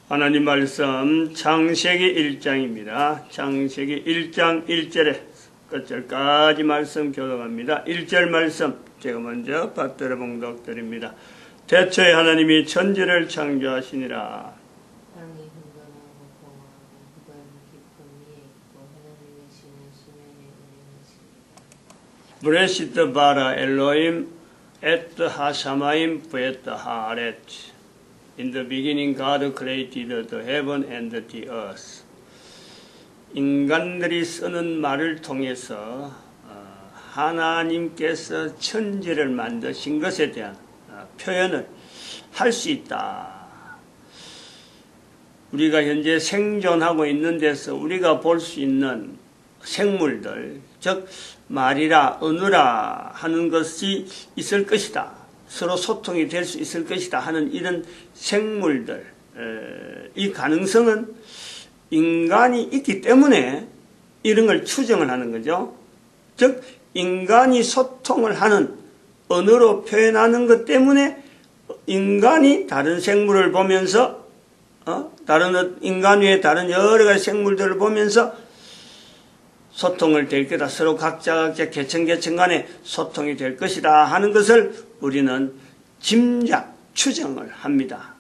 하나님 말씀 창세기 1장입니다. 창세기 1장 1절에 끝절까지 말씀 교독합니다. 1절 말씀 제가 먼저 받들어 봉독드립니다. 태초에 하나님이 천지를 창조하시니라. 땅이 흥건하고 공허하고 그가 깊은 위에 있고 하나님의 신은 수면에 운행하시니라. 브레시트 바라 엘로임 에트 하샤마임 부에트 하렛. In the beginning God created the heaven and the earth. 인간들이 쓰는 말을 통해서 하나님께서 천지를 만드신 것에 대한 표현을 할 수 있다. 우리가 현재 생존하고 있는 데서 우리가 볼 수 있는 생물들, 즉 말이라 언어라 하는 것이 있을 것이다. 서로 소통이 될 수 있을 것이다 하는 이런 생물들, 이 가능성은 인간이 있기 때문에 이런 걸 추정을 하는 거죠. 즉 인간이 소통을 하는 언어로 표현하는 것 때문에 인간이 다른 생물을 보면서 다른 인간 외에 다른 여러 가지 생물들을 보면서 소통을 될 거다. 서로 각자 계층 간에 소통이 될 것이다 하는 것을 우리는 짐작, 추정을 합니다.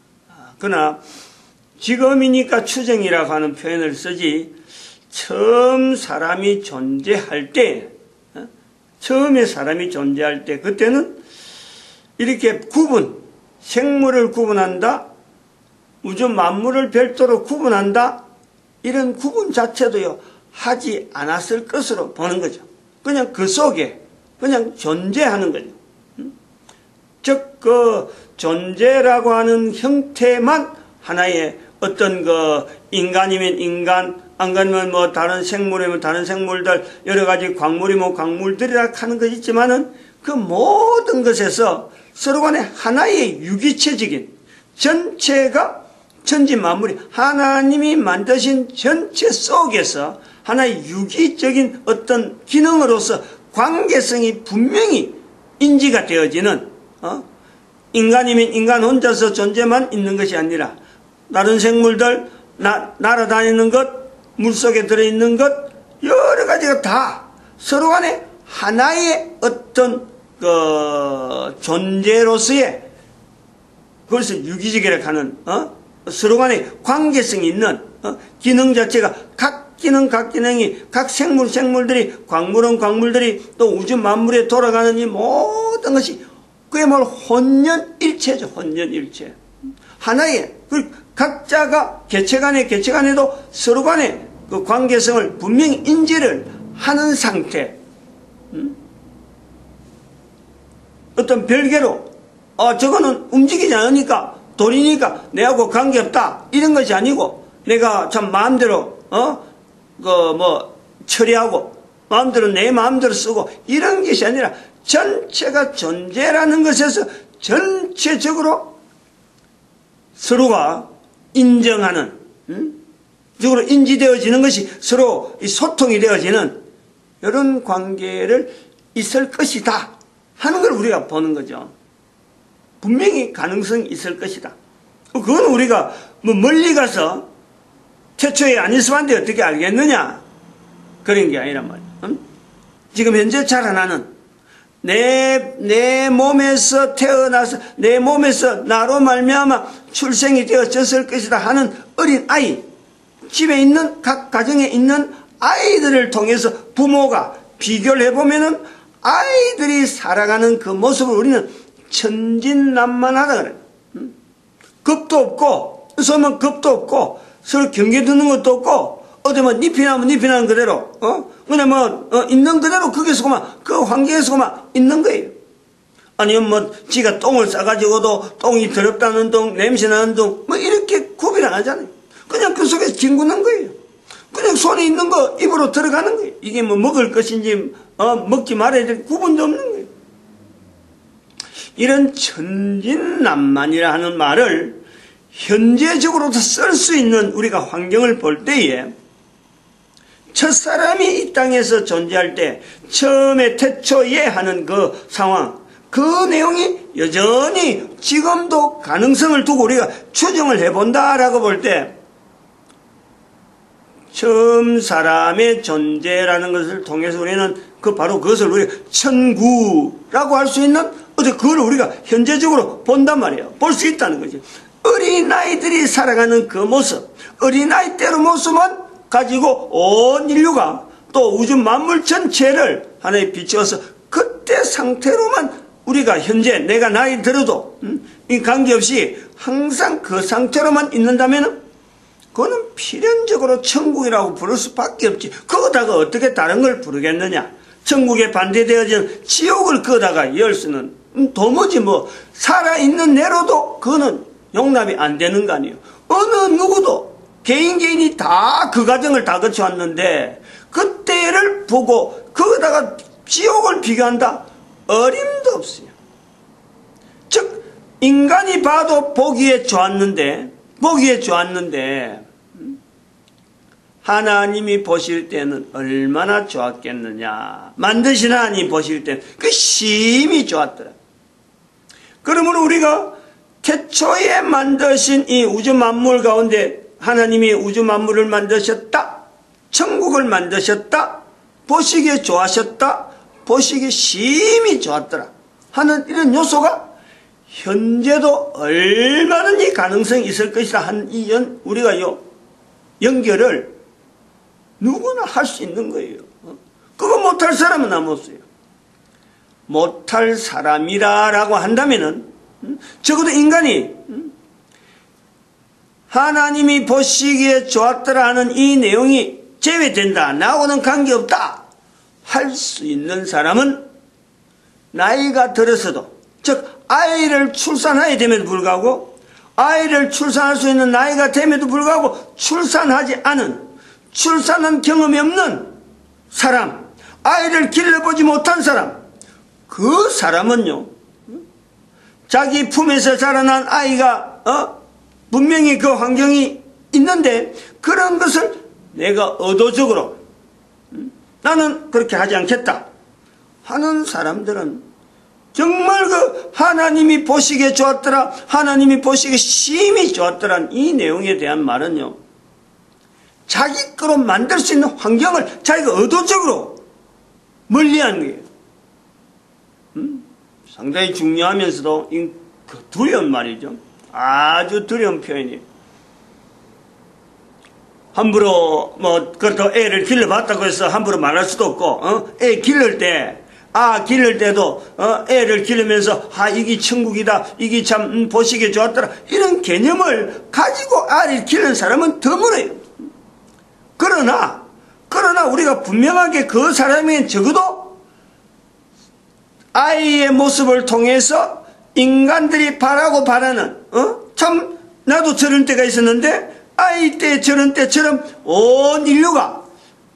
그러나 지금이니까 추정이라고 하는 표현을 쓰지 처음에 사람이 존재할 때 그때는 이렇게 생물을 구분한다, 우주 만물을 별도로 구분한다, 이런 구분 자체도요 하지 않았을 것으로 보는 거죠. 그냥 그 속에 그냥 존재하는 거죠. 즉 그 존재라고 하는 형태만 하나의 어떤 인간이면 인간, 안 그러면 뭐 다른 생물이면 다른 생물들, 여러 가지 광물이면 광물들이라 하는 것 있지만은 그 모든 것에서 서로 간에 하나의 유기체적인 전체가 천지 만물이 하나님이 만드신 전체 속에서 하나의 유기적인 어떤 기능으로서 관계성이 분명히 인지가 되어지는, 인간이면 인간 혼자서 존재만 있는 것이 아니라 다른 생물들, 날아다니는 것, 물속에 들어있는 것, 여러 가지가 다 서로 간에 하나의 어떤 존재로서의 그것을 유기적이라고 하는 서로 간에 관계성이 있는 기능 자체가 각 기능이 각 생물들이 광물들이 또 우주 만물에 돌아가는 이 모든 것이 그야말로 혼연일체죠. 혼연일체. 하나의 각자가 개체 간에도 서로 간에 그 관계성을 분명히 인지를 하는 상태. 어떤 별개로 저거는 움직이지 않으니까 돌이니까 내하고 관계없다 이런 것이 아니고 내가 참 마음대로 처리하고 마음대로 내 마음대로 쓰고 이런 것이 아니라 전체가 존재라는 것에서 전체적으로 서로가 인정하는, 적으로 인지되어지는 것이 서로 소통이 되어지는 이런 관계를 있을 것이다 하는 걸 우리가 보는 거죠. 분명히 가능성이 있을 것이다. 그건 우리가 멀리 가서 태초에 안 있었는데 어떻게 알겠느냐? 그런 게 아니란 말이야. 지금 현재 자라나는 내 몸에서 태어나서 내 몸에서 나로 말미암아 출생이 되어졌을 것이다 하는 어린 아이, 집에 있는 각 가정에 있는 아이들을 통해서 부모가 비교를 해보면은 아이들이 살아가는 그 모습을 우리는 천진난만하다 그래. 겁도 없고 서면 겁도 없고 서로 경계 두는 것도 없고 어디 잎이 나면 잎이 나는 그대로 그냥 있는 그대로 거기서 그 환경에서 있는 거예요. 아니면 지가 똥을 싸가지고도 똥이 더럽다는 똥, 냄새나는 똥 이렇게 구별 안 하잖아요. 그냥 그 속에서 뒹구는 거예요. 그냥 손에 있는 거 입으로 들어가는 거예요. 이게 먹을 것인지 먹지 말아야 될 구분도 없는 거예요. 이런 천진난만이라 하는 말을 현재적으로도 쓸 수 있는 우리가 환경을 볼 때에 첫사람이 이 땅에서 존재할 때 처음에 태초에 하는 그 상황, 그 내용이 여전히 지금도 가능성을 두고 우리가 추정을 해본다라고 볼 때 처음 사람의 존재라는 것을 통해서 우리는 바로 그것을 우리가 천구라고 할 수 있는 그걸 우리가 현재적으로 본단 말이에요. 볼 수 있다는 거지. 어린아이들이 살아가는 그 모습, 어린아이 때의 모습만 가지고 온 인류가 또 우주 만물 전체를 하나에 비추어서 그때 상태로만 우리가 현재 내가 나이 들어도 이 관계없이 항상 그 상태로만 있는다면 그거는 필연적으로 천국이라고 부를 수밖에 없지. 그거다가 어떻게 다른 걸 부르겠느냐. 천국에 반대되어진 지옥을 그거다가 열 수는 도무지 살아있는 내로도 그거는 용납이 안 되는 거 아니에요. 어느 누구도 개인이 다 그 과정을 다 거쳐왔는데 그때를 보고 거기다가 지옥을 비교한다? 어림도 없어요. 즉 인간이 봐도 보기에 좋았는데 하나님이 보실 때는 얼마나 좋았겠느냐. 만드신 하나님 보실 때는 그 심히 좋았더라. 그러므로 우리가 태초에 만드신 이 우주 만물 가운데 하나님이 우주 만물을 만드셨다, 천국을 만드셨다, 보시기에 좋아하셨다, 보시기에 심히 좋았더라 하는 이런 요소가 현재도 얼마든지 가능성이 있을 것이다 한 우리가 연결을 누구나 할 수 있는 거예요. 그거 못할 사람은 아무 없어요. 못할 사람이라고 한다면은 적어도 인간이 하나님이 보시기에 좋았더라 하는 이 내용이 제외된다, 나하고는 관계없다 할 수 있는 사람은 나이가 들어서도, 즉 아이를 출산하게 됨에도 불구하고, 아이를 출산할 수 있는 나이가 됨에도 불구하고 출산하지 않은, 출산한 경험이 없는 사람, 아이를 길러보지 못한 사람, 그 사람은요 자기 품에서 자라난 아이가 분명히 그 환경이 있는데 그런 것을 내가 의도적으로 나는 그렇게 하지 않겠다 하는 사람들은 정말 그 하나님이 보시기에 좋았더라, 하나님이 보시기에 심히 좋았더란 이 내용에 대한 말은요 자기 거로 만들 수 있는 환경을 자기가 의도적으로 멀리하는 거예요. 상당히 중요하면서도 두려운 말이죠. 아주 두려운 표현이에요. 함부로 그렇다고 애를 길러봤다고 해서 함부로 말할 수도 없고, 애 기를 때도 애를 기르면서 이게 천국이다, 이게 참 보시기에 좋았더라 이런 개념을 가지고 아이를 기르는 사람은 드물어요. 그러나 우리가 분명하게 그 사람이 적어도 아이의 모습을 통해서 인간들이 바라고 바라는 참 나도 저런 때가 있었는데 아이 때 저런 때처럼 온 인류가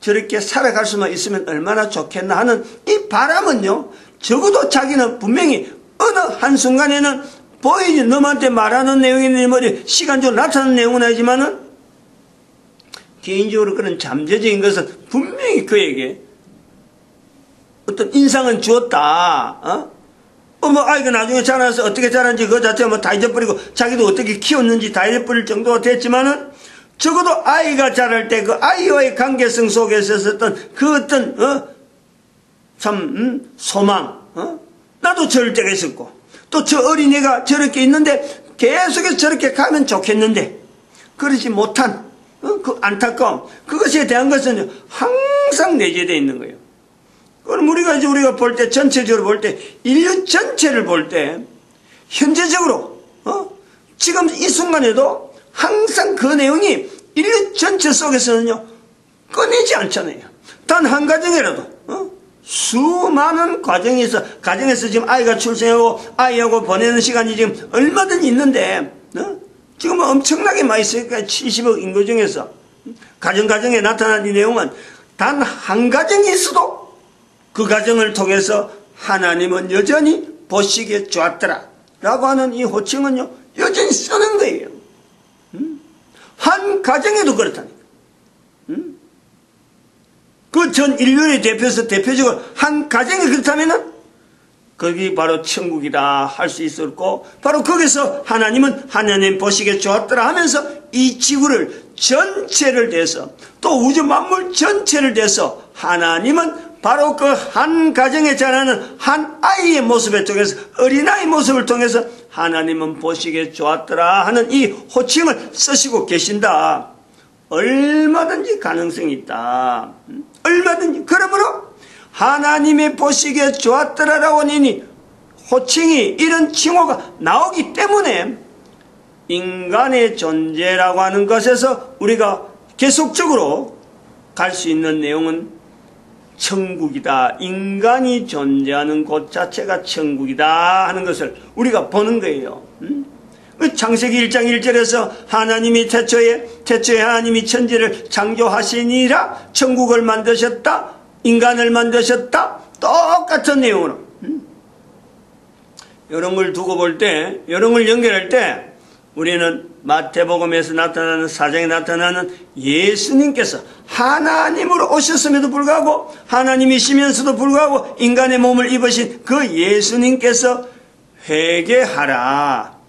저렇게 살아갈 수만 있으면 얼마나 좋겠나 하는 이 바람은요 적어도 자기는 분명히 어느 한순간에는 보이지 너한테 말하는 내용이 내 머리에 시간적으로 나타나는 내용은 아니지만은 개인적으로 그런 잠재적인 것은 분명히 그에게 어떤 인상은 주었다. 아이가 나중에 자라서 어떻게 자랐는지 그거 자체가 다 잊어버리고 자기도 어떻게 키웠는지 다 잊어버릴 정도가 됐지만은 적어도 아이가 자랄 때 그 아이와의 관계성 속에서 있었던 그 어떤 소망, 나도 저럴 때가 있었고 또 저 어린애가 저렇게 있는데 계속해서 저렇게 가면 좋겠는데 그러지 못한 그 안타까움, 그것에 대한 것은 항상 내재되어 있는 거예요. 그럼 우리가 볼 때, 전체적으로 볼 때, 인류 전체를 볼 때, 현재적으로, 지금 이 순간에도 항상 그 내용이 인류 전체 속에서는요, 꺼내지 않잖아요. 단 한 가정이라도, 수많은 가정에서 지금 아이가 출생하고 아이하고 보내는 시간이 지금 얼마든지 있는데, 지금 엄청나게 많이 있으니까 70억 인구 중에서, 가정에 나타난 이 내용은 단 한 가정이 있어도 그 가정을 통해서 하나님은 여전히 보시기에 좋았더라 라고 하는 이 호칭은요 여전히 쓰는 거예요. 한 가정에도 그렇다니까. 그 전 인류의 대표적으로 한 가정이 그렇다면은 거기 바로 천국이다 할 수 있었고, 바로 거기서 하나님은 하나님 보시기에 좋았더라 하면서 이 지구를 전체를 대해서, 또 우주 만물 전체를 대해서 하나님은 바로 그 한 가정에 자라는 한 아이의 모습을 통해서, 어린아이 모습을 통해서 하나님은 보시기에 좋았더라 하는 이 호칭을 쓰시고 계신다. 얼마든지 가능성이 있다. 얼마든지. 그러므로 하나님의 보시기에 좋았더라라고 하니 호칭이, 이런 칭호가 나오기 때문에 인간의 존재라고 하는 것에서 우리가 계속적으로 갈 수 있는 내용은 천국이다. 인간이 존재하는 곳 자체가 천국이다 하는 것을 우리가 보는 거예요. 창세기 1장 1절에서 하나님이 태초에 하나님이 천지를 창조하시니라, 천국을 만드셨다, 인간을 만드셨다. 똑같은 내용으로. 이런 걸 두고 볼 때, 이런 걸 연결할 때 우리는 마태복음에서 나타나는, 사장에 나타나는 예수님께서 하나님으로 오셨음에도 불구하고, 하나님이시면서도 불구하고 인간의 몸을 입으신 그 예수님께서 회개하라,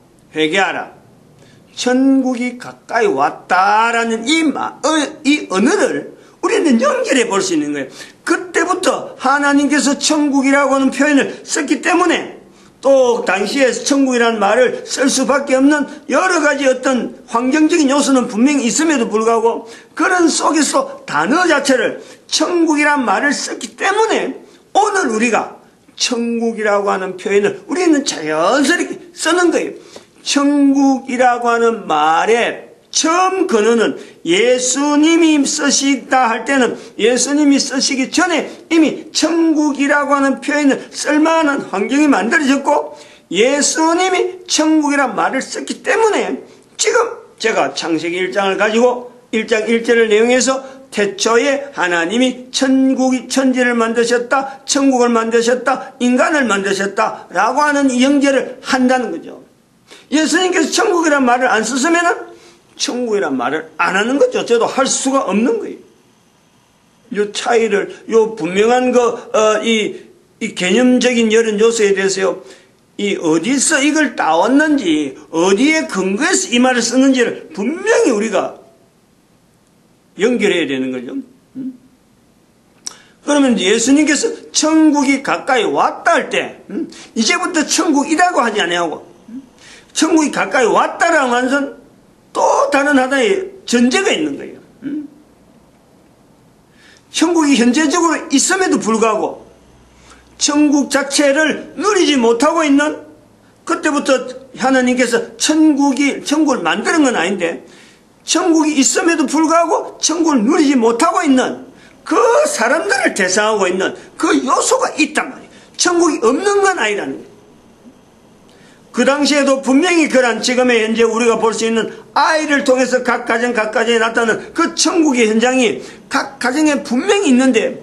천국이 가까이 왔다라는 이 언어를 우리는 연결해 볼 수 있는 거예요. 그때부터 하나님께서 천국이라고 하는 표현을 썼기 때문에, 또 당시에 천국이라는 말을 쓸 수밖에 없는 여러 가지 어떤 환경적인 요소는 분명히 있음에도 불구하고, 그런 속에서 단어 자체를 천국이라는 말을 썼기 때문에 오늘 우리가 천국이라고 하는 표현을 우리는 자연스럽게 쓰는 거예요. 천국이라고 하는 말의 처음 근원은 예수님이 쓰시다 할 때는, 예수님이 쓰시기 전에 이미 천국이라고 하는 표현을 쓸만한 환경이 만들어졌고, 예수님이 천국이라는 말을 썼기 때문에 지금 제가 창세기 1장을 가지고 1장 1절을 내용해서 태초에 하나님이 천지를 만드셨다, 천국을 만드셨다, 인간을 만드셨다 라고 하는 이 연결을 한다는 거죠. 예수님께서 천국이라는 말을 안 썼으면 천국이란 말을 안 하는 거죠. 저도 할 수가 없는 거예요. 요 차이를, 요 분명한 이 개념적인 이런 요소에 대해서요, 이 어디서 이걸 따왔는지, 어디에 근거해서 이 말을 쓰는지를 분명히 우리가 연결해야 되는 거죠. 그러면 예수님께서 천국이 가까이 왔다 할 때, 이제부터 천국이라고 하지 않냐고, 천국이 가까이 왔다라는 것은 또 다른 하나의 전제가 있는 거예요. 천국이 현재적으로 있음에도 불구하고 천국 자체를 누리지 못하고 있는, 그때부터 하나님께서 천국을 만드는 건 아닌데, 천국이 있음에도 불구하고 천국을 누리지 못하고 있는 그 사람들을 대상하고 있는 그 요소가 있단 말이에요. 천국이 없는 건 아니라는 거예요. 그 당시에도 분명히 그런 지금의 현재 우리가 볼 수 있는 아이를 통해서 각 가정에 나타나는 그 천국의 현장이 각 가정에 분명히 있는데,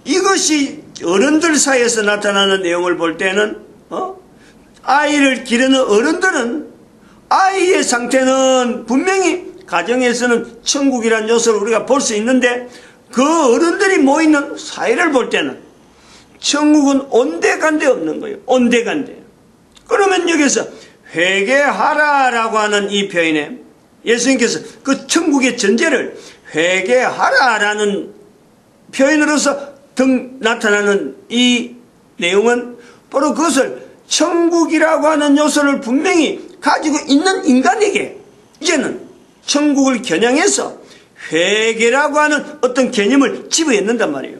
이것이 어른들 사이에서 나타나는 내용을 볼 때는 아이를 기르는 어른들은 아이의 상태는 분명히 가정에서는 천국이라는 요소를 우리가 볼 수 있는데, 그 어른들이 모이는 사회를 볼 때는 천국은 온데간데 없는 거예요. 온데간데. 그러면 여기서 회개하라라고 하는 이 표현에 예수님께서 그 천국의 전제를 회개하라라는 표현으로서 나타나는 이 내용은 바로 그것을 천국이라고 하는 요소를 분명히 가지고 있는 인간에게 이제는 천국을 겨냥해서 회개라고 하는 어떤 개념을 집어넣는단 말이에요.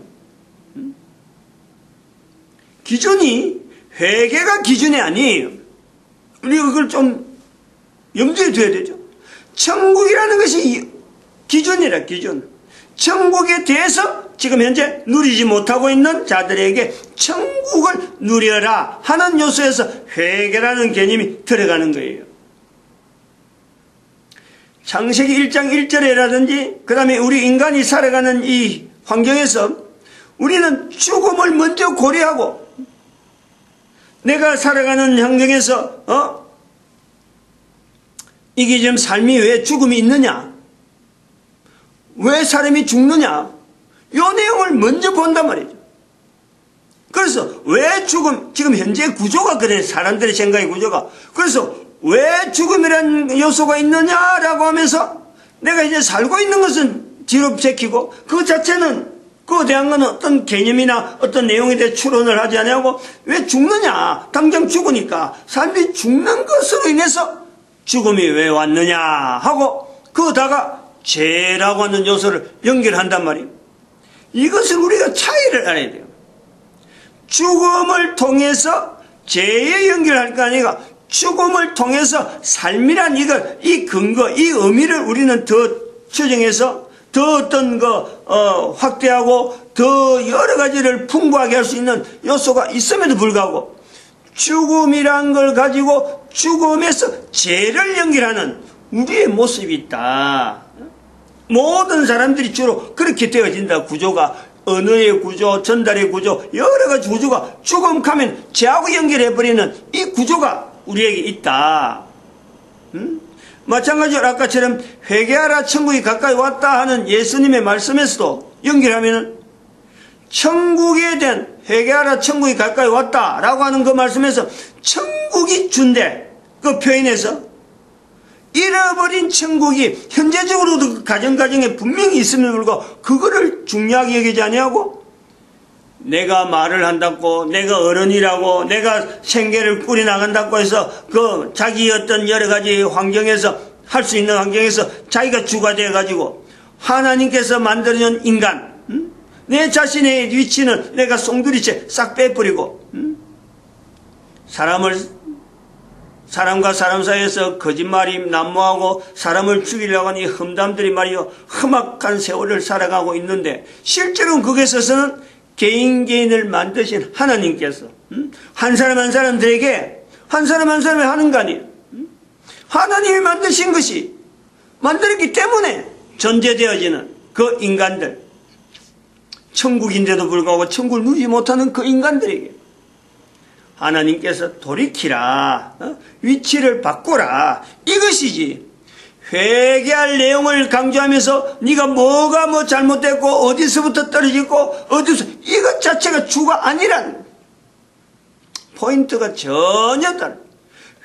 기준이 회개가 기준이 아니에요. 우리가 그걸 좀 염두에 둬야 되죠. 천국이라는 것이 기준이라, 기준. 천국에 대해서 지금 현재 누리지 못하고 있는 자들에게 천국을 누려라 하는 요소에서 회개라는 개념이 들어가는 거예요. 창세기 1장 1절에라든지 그 다음에 우리 인간이 살아가는 이 환경에서 우리는 죽음을 먼저 고려하고, 내가 살아가는 환경에서 이게 지금 삶이 왜 죽음이 있느냐, 왜 사람이 죽느냐, 이 내용을 먼저 본단 말이죠. 그래서 왜 죽음, 지금 현재 구조가 그래, 사람들의 생각의 구조가. 그래서 왜 죽음이라는 요소가 있느냐라고 하면서 내가 이제 살고 있는 것은 뒤로 제키고 그 자체는 그에 대한 건 어떤 개념이나 어떤 내용에 대해 추론을 하지 않냐고. 왜 죽느냐? 당장 죽으니까 사람들이 죽는 것으로 인해서 죽음이 왜 왔느냐 하고 거기다가 죄라고 하는 요소를 연결한단 말이에요. 이것을 우리가 차이를 알아야 돼요. 죽음을 통해서 죄에 연결할 거 아니라 죽음을 통해서 삶이란 이 근거, 이 의미를 우리는 더 추정해서 더 어떤 확대하고 더 여러 가지를 풍부하게 할 수 있는 요소가 있음에도 불구하고 죽음이란 걸 가지고 죽음에서 죄를 연결하는 우리의 모습이 있다. 모든 사람들이 주로 그렇게 되어진다. 구조가 언어의 구조, 전달의 구조, 여러 가지 구조가 죽음 가면 죄하고 연결해버리는 이 구조가 우리에게 있다. 마찬가지로 아까처럼 회개하라 천국이 가까이 왔다 하는 예수님의 말씀에서도 연결하면 천국에 대한 회개하라 천국이 가까이 왔다 라고 하는 그 말씀에서 천국이 준대 그 표현에서 잃어버린 천국이 현재적으로도 그 가정에 분명히 있음에도 불구하고 그거를 중요하게 여기지 아니하고 내가 말을 한다고 내가 어른이라고 내가 생계를 꾸려나간다고 해서 그 자기 어떤 여러 가지 환경에서 할 수 있는 환경에서 자기가 주가 돼가지고 하나님께서 만들어준 인간 내 자신의 위치는 내가 송두리째 싹 빼버리고 사람과 사람 사이에서 거짓말이 난무하고 사람을 죽이려고 하는 이 험담들이 말이요 험악한 세월을 살아가고 있는데 실제로는 거기에 있어서는 개인을 만드신 하나님께서 한 사람 한 사람들에게 한 사람 한 사람이 하는 거 아니에요. 하나님이 만드신 것이 만들었기 때문에 존재되어지는 그 인간들 천국인데도 불구하고 천국을 누리지 못하는 그 인간들에게 하나님께서 돌이키라 위치를 바꾸라 이것이지 회개할 내용을 강조하면서 네가 뭐가 잘못됐고 어디서부터 떨어지고 어디서 이것 자체가 주가 아니라는 포인트가 전혀 다르다.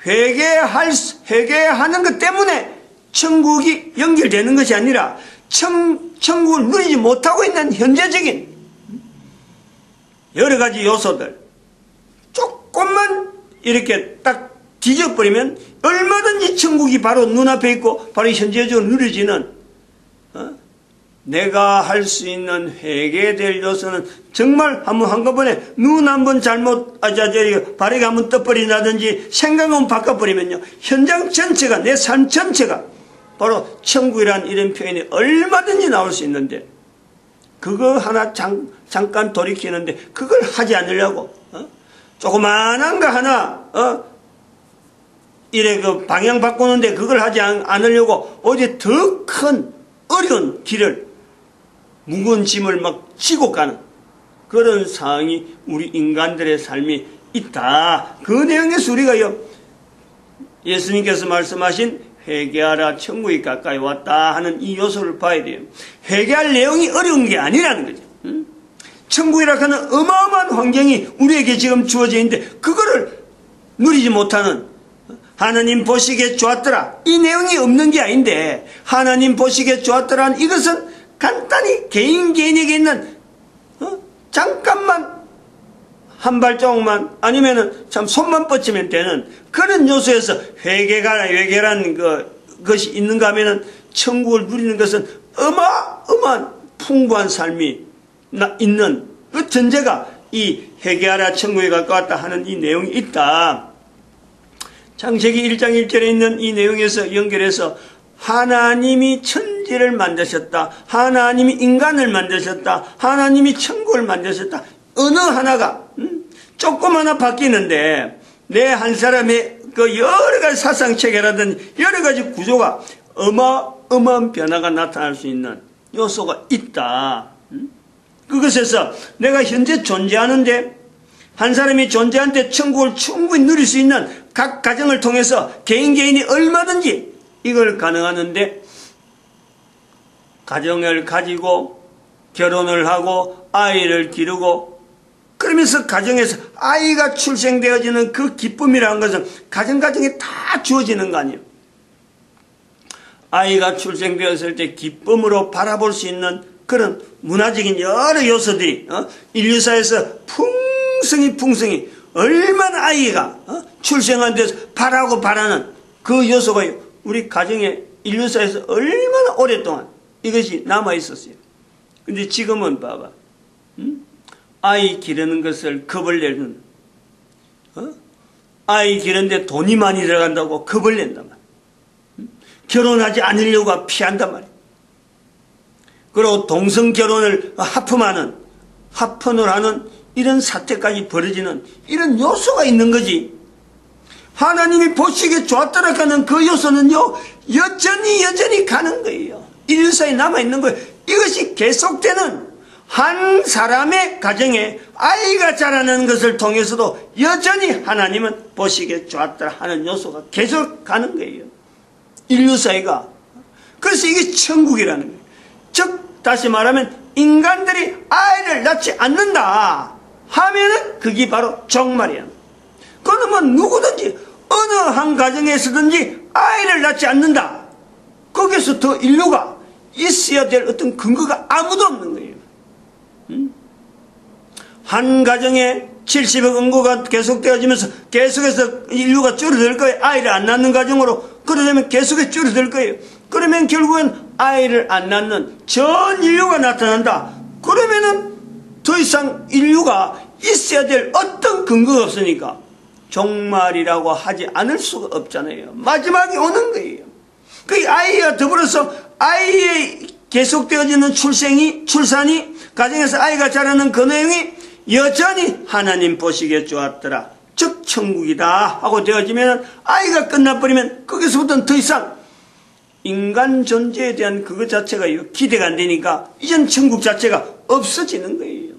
회개하는 것 때문에 천국이 연결되는 것이 아니라 천국을 누리지 못하고 있는 현재적인 여러 가지 요소들 조금만 이렇게 딱 뒤져버리면 얼마든지 천국이 바로 눈앞에 있고 바로 현재적으로 누려지는 내가 할 수 있는 회개될 요소는 정말 한꺼번에 눈 한번 잘못 바르게 한번 떠버린다든지 생각 한번 바꿔버리면요 현장 전체가 내 삶 전체가 바로 천국이라는 이런 표현이 얼마든지 나올 수 있는데 그거 하나 잠깐 돌이키는데 그걸 하지 않으려고 조그만한 거 하나 이래 그 방향 바꾸는데 그걸 하지 않으려고 어디 더 큰 어려운 길을 무거운 짐을 막 지고 가는 그런 상황이 우리 인간들의 삶이 있다. 그 내용에서 우리가요 예수님께서 말씀하신 회개하라 천국이 가까이 왔다 하는 이 요소를 봐야 돼요. 회개할 내용이 어려운 게 아니라는 거죠. 천국이라 하는 어마어마한 환경이 우리에게 지금 주어져 있는데 그거를 누리지 못하는 하나님 보시기에 좋았더라 이 내용이 없는 게 아닌데 하나님 보시기에 좋았더라 이것은 간단히 개인에게 있는 잠깐만 한 발자국만 아니면은 참 손만 뻗치면 되는 그런 요소에서 회개라는 것이 있는가 하면은 천국을 누리는 것은 어마어마한 풍부한 삶이 있는 그 전제가 이 회개하라 천국에 가까웠다 하는 이 내용이 있다. 창세기 1장 1절에 있는 이 내용에서 연결해서 하나님이 천지를 만드셨다. 하나님이 인간을 만드셨다. 하나님이 천국을 만드셨다. 어느 하나가 조금 하나 바뀌는데 내 한 사람의 그 여러 가지 사상체계라든지 여러 가지 구조가 어마어마한 변화가 나타날 수 있는 요소가 있다. 그것에서 내가 현재 존재하는데 한 사람이 존재하는데 천국을 충분히 누릴 수 있는 각 가정을 통해서 개인이 얼마든지 이걸 가능하는데 가정을 가지고 결혼을 하고 아이를 기르고 그러면서 가정에서 아이가 출생되어지는 그 기쁨이라는 것은 가정에 다 주어지는 거 아니에요. 아이가 출생되었을 때 기쁨으로 바라볼 수 있는 그런 문화적인 여러 요소들이 인류사에서 풍성히 얼마나 아이가 출생한 데서 바라는 그 요소가 우리 가정에 인류사에서 얼마나 오랫동안 이것이 남아있었어요. 근데 지금은 봐봐. 아이 기르는 것을 겁을 내는, 아이 기르는데 돈이 많이 들어간다고 겁을 낸단 말이야. 결혼하지 않으려고 피한단 말이야. 그리고 동성 결혼을 합헌을 하는 이런 사태까지 벌어지는 이런 요소가 있는 거지. 하나님이 보시기에 좋았더라 하는 그 요소는요, 여전히 가는 거예요. 인류사에 남아있는 거예요. 이것이 계속되는 한 사람의 가정에 아이가 자라는 것을 통해서도 여전히 하나님은 보시기에 좋았더라 하는 요소가 계속 가는 거예요. 인류사회가. 그래서 이게 천국이라는 거예요. 즉 다시 말하면 인간들이 아이를 낳지 않는다 하면은 그게 바로 종말이야. 그러면 누구든지 어느 한 가정에서든지 아이를 낳지 않는다. 거기서 더 인류가 있어야 될 어떤 근거가 아무도 없는 거예요. 한 가정에 70억 인구가 계속되어지면서 계속해서 인류가 줄어들 거예요. 아이를 안 낳는 가정으로. 그러려면 계속해서 줄어들 거예요. 그러면 결국은 아이를 안 낳는 전 인류가 나타난다. 그러면은 더 이상 인류가 있어야 될 어떤 근거가 없으니까 종말이라고 하지 않을 수가 없잖아요. 마지막이 오는 거예요. 그 아이와 더불어서 아이의 계속되어지는 출산이 가정에서 아이가 자라는 그 내용이 여전히 하나님 보시기에 좋았더라. 즉 천국이다 하고 되어지면 아이가 끝나버리면 거기서부터는 더 이상 인간 존재에 대한 그것 자체가 기대가 안 되니까 이젠 천국 자체가 없어지는 거예요.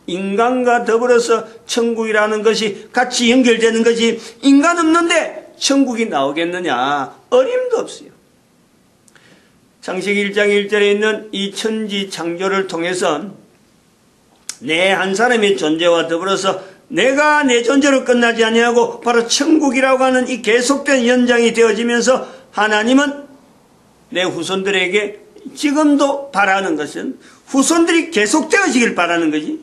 인간과 더불어서 천국이라는 것이 같이 연결되는 것이 인간 없는데 천국이 나오겠느냐? 어림도 없어요. 창세기 1장 1절에 있는 이 천지 창조를 통해서 내 한 사람의 존재와 더불어서 내가 내 존재로 끝나지 아니하고 바로 천국이라고 하는 이 계속된 연장이 되어지면서 하나님은 내 후손들에게 지금도 바라는 것은 후손들이 계속되어지길 바라는 거지.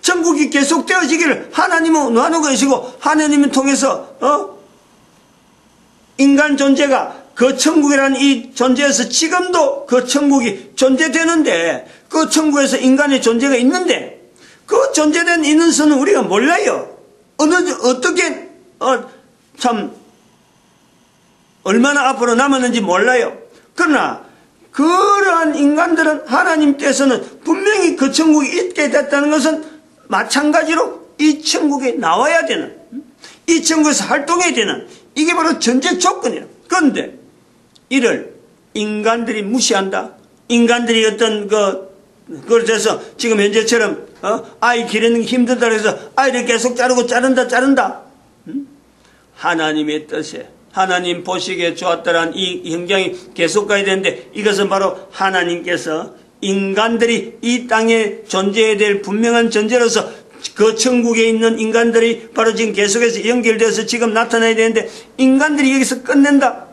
천국이 계속되어지기를 하나님은 원하는 것이고 하나님을 통해서 인간 존재가 그 천국이라는 이 존재에서 지금도 그 천국이 존재되는데 그 천국에서 인간의 존재가 있는데 그 존재된 있는 선은 우리가 몰라요. 어떻게 참 얼마나 앞으로 남았는지 몰라요. 그러나 그러한 인간들은 하나님 께서는 분명히 그 천국이 있게 됐다는 것은 마찬가지로 이 천국에 나와야 되는, 이 천국에서 활동해야 되는, 이게 바로 전제 조건이에요. 그런데 이를 인간들이 무시한다. 인간들이 어떤 그래서 지금 현재처럼 아이 기르는 게 힘들다 그래서 아이를 계속 자른다. 하나님의 뜻에 하나님 보시기에 좋았다란 이 현장이 계속 가야 되는데 이것은 바로 하나님께서 인간들이 이 땅에 존재해야 될 분명한 존재로서 그 천국에 있는 인간들이 바로 지금 계속해서 연결되어서 지금 나타나야 되는데 인간들이 여기서 끝낸다.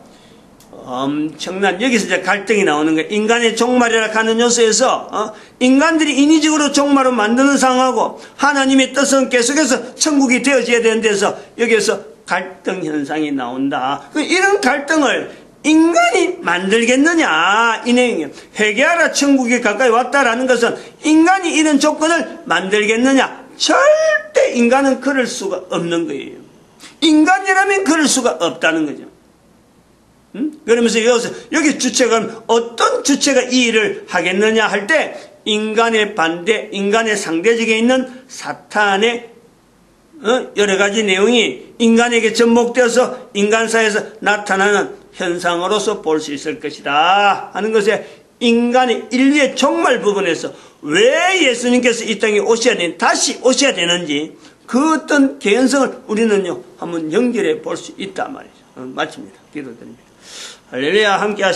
엄청난 여기서 이제 갈등이 나오는 거예요. 인간의 종말이라 하는 요소에서 인간들이 인위적으로 종말을 만드는 상황하고 하나님의 뜻은 계속해서 천국이 되어져야 되는 데서 여기에서 갈등 현상이 나온다. 이런 갈등을 인간이 만들겠느냐 이 내용이에요. 회개하라 천국이 가까이 왔다라는 것은 인간이 이런 조건을 만들겠느냐. 절대 인간은 그럴 수가 없는 거예요. 인간이라면 그럴 수가 없다는 거죠. 그러면서 여기 주체가 어떤 주체가 이 일을 하겠느냐 할 때 인간의 반대, 인간의 상대적에 있는 사탄의 여러 가지 내용이 인간에게 접목되어서 인간사에서 나타나는 현상으로서 볼 수 있을 것이다 하는 것에 인간의 인류의 종말 부분에서 왜 예수님께서 이 땅에 다시 오셔야 되는지 그 어떤 개연성을 우리는요 한번 연결해 볼 수 있단 말이죠. 마칩니다. 기도드립니다. 할렐루야. 함께 하시